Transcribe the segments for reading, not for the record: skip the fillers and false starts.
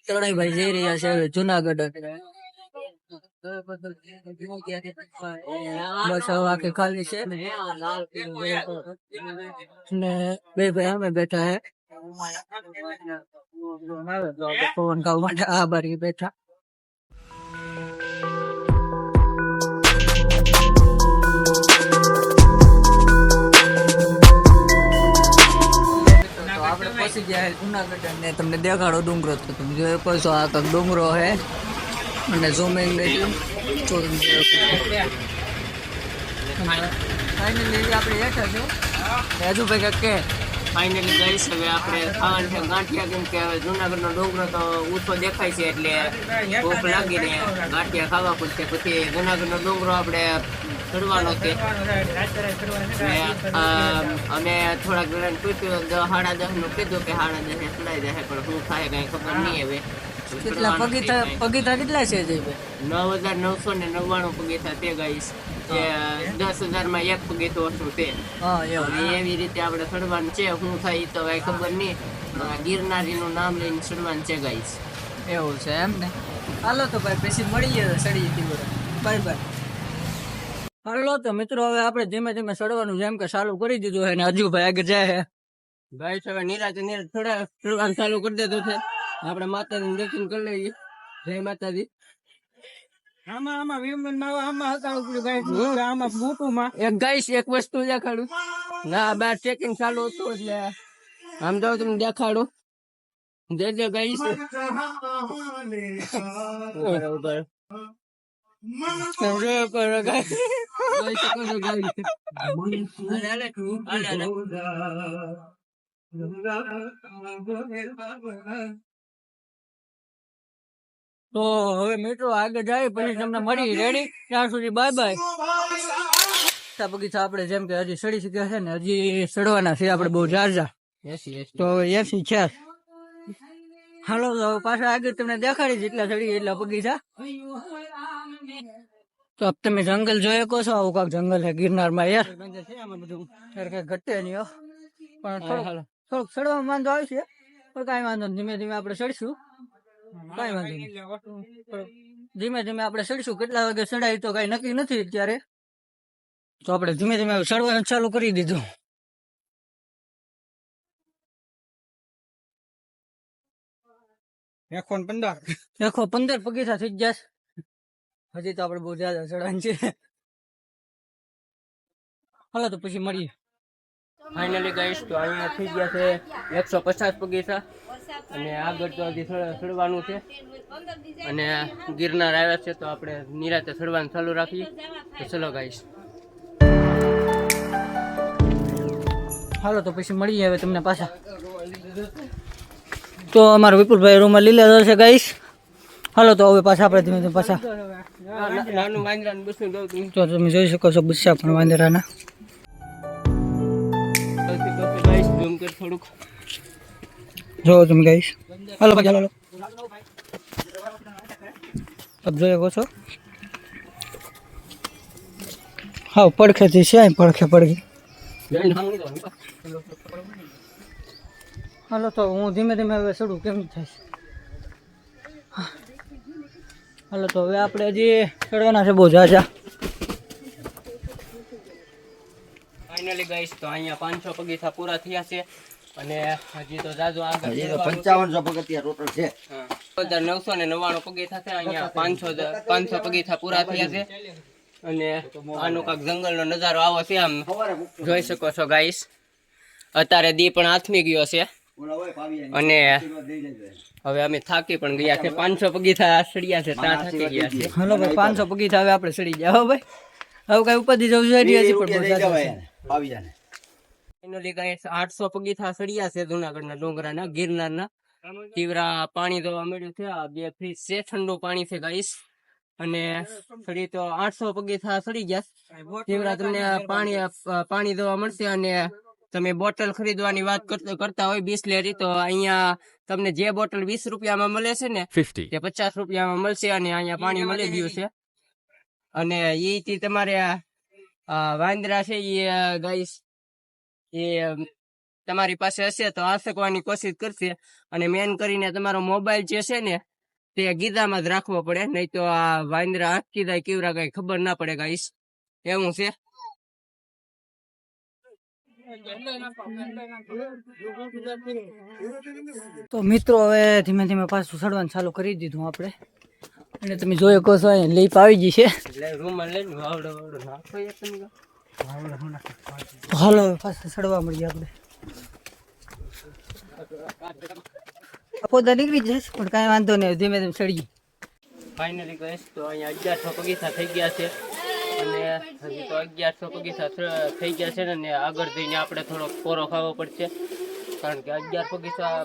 ચડાઈ જઈ રહ્યા છે હવે જુનાગઢ. બસ હવે આખી ખાલી છે ને બે ભાઈ અમે બેઠા હે પવન ખાવા માટે આ બારી બેઠા. આપણે પહોંચી ગયા જુનાગઢ અને તમને દેખાડો ડુંગરો. તો તમે જોઈ શકો છો આ કંઈક ડુંગરો હે અને ઝૂમિંગ ફાઇનલી આપણે હેઠા છો હજુ ભાઈ કે ફાઇનલી ગઈશ હવે આપણે ખાવાનું છે ગાંઠિયા, કેમ કે હવે જુનાગઢનો ડુંગરો તો ઊંચો દેખાય છે એટલે ભૂખ લાગી રહી, ગાંઠિયા ખાવા પડશે. પછી જુનાગઢનો ડુંગરો આપણે ચડવાનો છે. અમે થોડાક જણાને પૂછ્યું 10:30 નું કીધું કે 10:30 ચડાઈ જાય, પણ શું થાય કઈ ખબર નહીં. હવે કેટલા પગીથા કેટલા છે? 9,999 પગીથા તે ગઈશ. 10,000 માં એક પગીથું ઓછું છે. એવી રીતે આપણે ચડવાનું છે. શું થાય તો કઈ ખબર નહીં. ગિરનારી નું નામ લઈને ચડવાનું છે ગઈશ. એવું છે એમ ને. હાલો તો ભાઈ પછી મળીએ ચડી હતી. Bye bye. હાલો તો મિત્રો હવે આપણે ધીમે ધીમે ચડવાનું જેમ કે ચાલુ કરી દીધું છે ને હજુ ભાઈ આગળ જાય છે. ગાઈસ હવે નિરાતે થોડા ચડવાનું ચાલુ કરી દીધું છે. આપણે માતાજીનું દર્શન કરી લઈએ. જય માતાજી. એક વસ્તુ દેખાડું ના, બાર ચેકિંગ ચાલુ હતું એટલે આમ તો તમને દેખાડું. જય ગાઈસ. તો હવે મિત્રો આગળ જાય પછી તમને મળી રેડી. ત્યાં સુધી બાય બાય. બગીચા આપણે જેમ કે હજી ચડી શક્યા છે ને હજી ચડવાના છે આપણે બહુ જાજા. તો 80 છે. હાલો તો પાછા આગળ તમને દેખાડી જેટલા ચડી એટલા બગીચા. તો તમે જંગલ જોઈ શકો છો. આવું કાંક જંગલ છે ગિરનારમાં યાર. કઈ ઘટે નહીં પણ થોડુંક ચડવામાં વાંધો આવશે પણ કઈ વાંધો નહીં. ધીમે ધીમે આપણે ચડશું. કઈ વાંધો નહીં. ધીમે ધીમે આપણે ચડશું. કેટલા વાગે ચડાય તો કઈ નક્કી નથી અત્યારે. તો આપણે ધીમે ધીમે ચડવાનું ચાલુ કરી દીધું. એકસો 15 પગીચા થઈ જશે. હજી તો આપણે બહુ જ્યાદા ચડવાનું છે. હાલો તો પછી મળીએ. ફાઇનલી ગઈશ તો અહીંયા થઈ ગયા છે 150 પગીચા અને આગળ તો હજી ચડવાનું છે. અને ગિરનાર આવ્યા છે તો આપણે નિરાતે ચડવાનું ચાલુ રાખીએ. તો ચલો ગાઈશ. હાલો તો પછી મળીએ હવે તમને પાછા. તો અમારા વિપુલભાઈ રૂમમાં લીલા છે ગાઈશ. હાલો તો હવે પાછા આપણે ધીમે ધીમે પાછા. નાનું વાંદરાનું બસું દઉં તો તમે જોઈ શકો છો બસ્સા પણ વાંદરાના. થોડુંક જો તમે ગાઈશ. હાલો પછી હાલો તમે જોઈ શકો છો. હા પડખેથી છે પડખે. હાલો તો હું ધીમે ધીમે હવે ચડું કેમ થાય. હાલો તો હવે આપણે હજી ચડવાના છે બહુ ઝાઝા. ફાઇનલી ગઈશ તો અહીંયા 500 પગીચા પૂરા થયા છે અને હજી તો જાજો આગળ 5500 પગથિયા ટોટલ છે. 999 પગીચા છે. અહીંયા 500 પગીચા પૂરા થયા છે અને આનો કાંક જંગલનો નજારો આવો છે. આમ જોઈ શકો છો ગાઈસ. અત્યારે દી પણ આથમી ગયો છે અને હવે અમે થાકી પણ ગયા છે. 500 પગીચા ચડ્યા છે ત્યાં થાકી ગયા છે. હાલો ભાઈ 500 પગીચા હવે આપણે ચડી ગયા. હો ભાઈ હવે કઈ ઉપાધિ જવું જોઈએ ફાઇનલી ગાઈસ 800 પગીચા ચડ્યા છે જુનાગઢના ડુંગરાના ગિરનારના. તીવ્રા પાણી તો મળ્યું છે. આ 2 ફ્રીજ છે, ઠંડુ પાણી છે ગાઈસ. અને ચડી તો 800 પગીચા ચડી ગયા. તીવ્રા તમને પાણી દવા મળશે અને તમે બોટલ ખરીદવાની વાત કરતા હોય બિસ્લેરી તો અહીંયા તમને જે બોટલ 20 રૂપિયામાં મળે છે ને તે 50 રૂપિયામાં મળશે. અને અહીંયા પાણી મળી ગયું છે. અને એ તમારે વાંદરા છે એ ગાઈસ એ તમારી પાસે હશે તો આસકવાની કોશિશ કરશે. અને મેન કરીને તમારો મોબાઈલ જે છે ને તે ગીધામાં જ રાખવો પડે, નહીં તો આ વાંદરા આંકી જાય કેવરા કઈ ખબર ના પડે ગાઈસ, એવું છે. તો મિત્રો હવે ધીમે ધીમે પાછું ચડવાનું ચાલુ કરી દીધું આપણે, અને તમે જોઈ શકો છો અહીંયા લીપ આવી ગઈ છે. એટલે રૂમાલ લઈને વાવડો વાવડો નાખો યાર તમે. તો હાલો હવે પાછું ચડવા મળીએ આપણે. પોતા નીકળી જશે પણ કાંઈ વાંધો નહીં, ધીમે ધીમે ચડીએ. ફાઇનલી ગઈશ તો અહીંયા 1100 પગીથા થઈ ગયા છે, અને હજી તો 1100 પગીથા થઈ ગયા છે ને આગળ જઈને આપણે થોડોક પોરો ખાવો પડશે, કારણ કે 11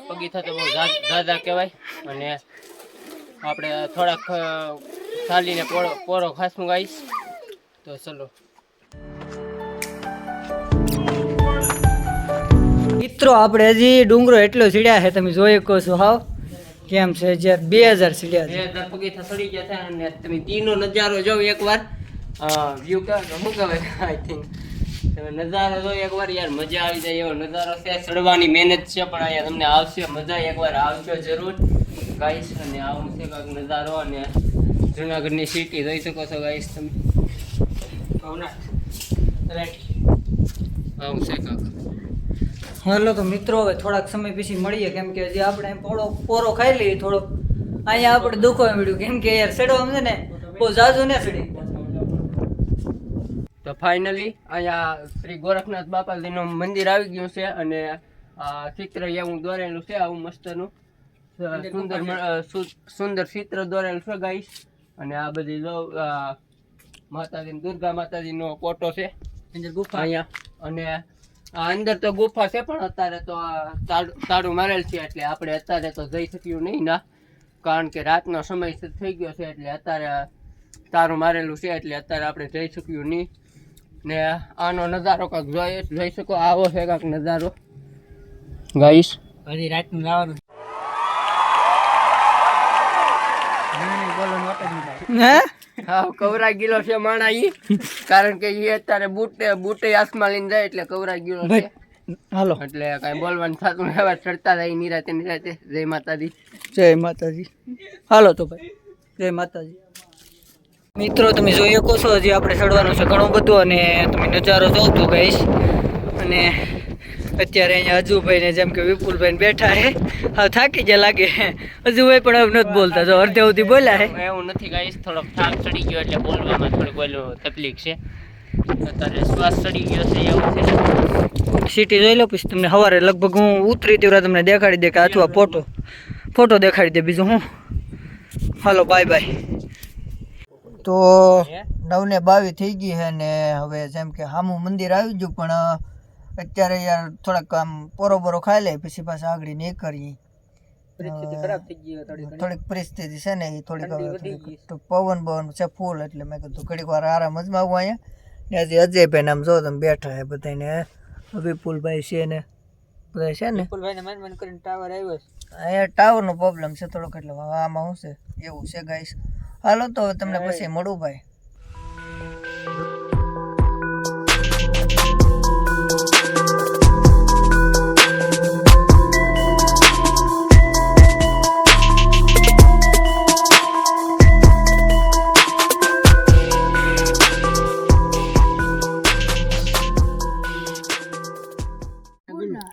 પગીથા તો બહુ ઝાઝા કહેવાય. અને આપણે થોડાક ચાલીને પોરો ખાસું ગાઈશ. તો ચલો મિત્રો આપણે હજી ડુંગરો એટલો ચડ્યા છે, તમે જોઈ શકો છો. હાવ કેમ છે, 2000 ચડ્યા છે. 2000 પગીથા ચડી ગયા છે, અને તમે દીનો નજારો જોવો એકવાર. વ્યૂ શું કહેવાય, આઈ થિંક તમે નજારો જો એકવાર યાર, મજા આવી જાય એવો નજારો છે. ચડવાની મહેનત છે પણ અહીંયા તમને આવશે મજા, એકવાર આવજો જરૂર ગાઈસ. અને આવું છે કાંઈક નજારો, અને જુનાગઢની સિટી જોઈ શકો છો ગાઈસ તમે. આવું છે કાંક. હાલો તો મિત્રો હવે થોડાક સમય પછી મળીએ, કેમ કે હજી આપણે પોરો ખાઈ લઈએ થોડો. અહીંયા આપણે દુખવા મળ્યું, કેમ કે યાર ચડવામાં છે ને બહુ ઝાઝું ને ચડી. તો ફાઇનલી અહીંયા શ્રી ગોરખનાથ બાપાજીનું મંદિર આવી ગયું છે, અને આ ચિત્ર એવું દોરેલું છે, આવું મસ્તનું સુંદર ચિત્ર દોરેલું છે ગાઈસ. અને આ બધી જો માતાજી, દુર્ગા માતાજીનો ફોટો છે અહીંયા. અને આ અંદર તો ગુફા છે, પણ અત્યારે તો તાળું મારેલ છે, એટલે આપણે અત્યારે તો જઈ શક્યું નહીં ના, કારણ કે રાતનો સમય થઈ ગયો છે, એટલે અત્યારે તારું મારેલું છે, એટલે અત્યારે આપણે જઈ શક્યું નહીં. ને આનો નજારો કાંક જોઈ શકો, આવો છે કાંક નજારો ગાઈસ. હજી રાતનું જવાનું હા, કવરાઈ ગયેલો છે માણા ઈ, કારણ કે ઈ અત્યારે બૂટે હાથમાં લઈને જાય એટલે કવરાઈ ગયેલો છે. હાલો એટલે કઈ બોલવાનું થતું નહીં, હવે ચડતા જાય નિરાતે નિરાતે. જય માતાજી. જય માતાજી. હાલો તો ભાઈ, જય માતાજી. મિત્રો તમે જોઈ શકો છો હજી આપણે ચડવાનું છે ઘણું બધું, અને તમે નજારો જોઉં તો ગઈશ. અને અત્યારે અહીંયા અજુભાઈ ને જેમ કે વિપુલભાઈ બેઠા છે, હવે થાકી ગયા લાગે. અજુભાઈ પણ હવે નથી બોલતા, જો અડધે સુધી બોલ્યા છે. એવું નથી ગાઈસ, થોડોક થાક ચડી ગયો એટલે બોલવામાં થોડીક બોલવું તકલીફ છે. અત્યારે શ્વાસ ચડી ગયો છે એવું છે. સિટી જોઈ લો, પછી તમને સવારે લગભગ હું ઉતરી તેવડા તમને દેખાડી દે, કે અથવા ફોટો દેખાડી દે, બીજું હું. હાલો બાય બાય. તો 9:22 થઈ ગઈ છે ને હવે જેમ કે સામું મંદિર આવી ગયું, પણ અત્યારે યાર થોડાક આમ પોરો ખાઈ લે, પછી પાછા આગળ નીકળીએ. થોડીક પરિસ્થિતિ છે ને એ થોડીક પવન છે ફૂલ, એટલે મેં કીધું ઘડીક વાર આરામ અજમાવું અહીંયા. હજી અજયભાઈ આમ જો તમે બેઠા છે બધાને, વિપુલભાઈ છે ને બધા છે ને. અહીંયા ટાવરનો પ્રોબ્લેમ છે થોડોક, એટલે આમાં શું છે એવું છે ગાઈસ. હાલો તો હવે તમને પછી મળું ભાઈ.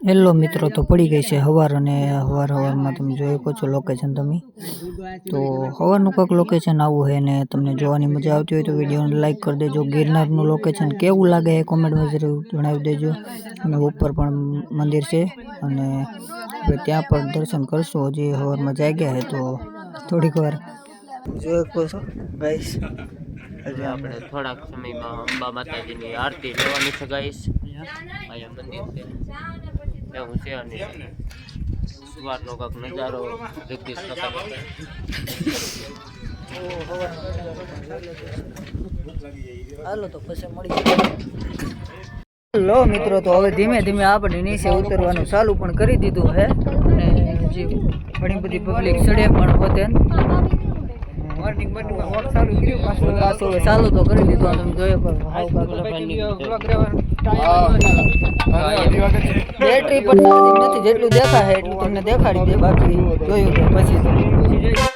હેલો મિત્રો, તો પડી ગઈ છે સવાર, અને સવારમાં તમે જોઈ શકો છો લોકેશન તમે. તો સવારનું કંઈક લોકેશન આવું છે, ને તમને જોવાની મજા આવતી હોય તો વિડીયોને લાઈક કરી દેજો. ગિરનારનું લોકેશન કેવું લાગે એ કોમેન્ટમાં જરૂર જણાવી દેજો. અને ઉપર પણ મંદિર છે, અને આપણે ત્યાં પણ દર્શન કરશું. હજી સવારમાં જાગ્યા છે તો થોડીક વાર જોઈ શકો છો ગાઈસ. હજી આપણે થોડાક સમયમાં અંબા માતાજીની આરતી લેવાની છે ગાઈસ. અહીંયા મંદિર છે એવું છે, અને સવારનો કાંક નજારો જગદીશ કાકા. હાલો તો પછી મળી. લો મિત્રો, તો હવે ધીમે ધીમે આપણે નીચે ઉતરવાનું ચાલુ પણ કરી દીધું છે, અને હજી ઘણી બધી પબ્લિક ચડે પણ વધે. મોર્નિંગ મોર્નિંગમાં વોક ચાલુ કર્યું પાછું હવે ચાલુ તો કરી દીધું તમે જોયો પણ બેટરી પણ ચાર્જિંગ નથી જેટલું દેખાય એટલું તમને દેખાડી દે બાકી જોયું તો પછી તો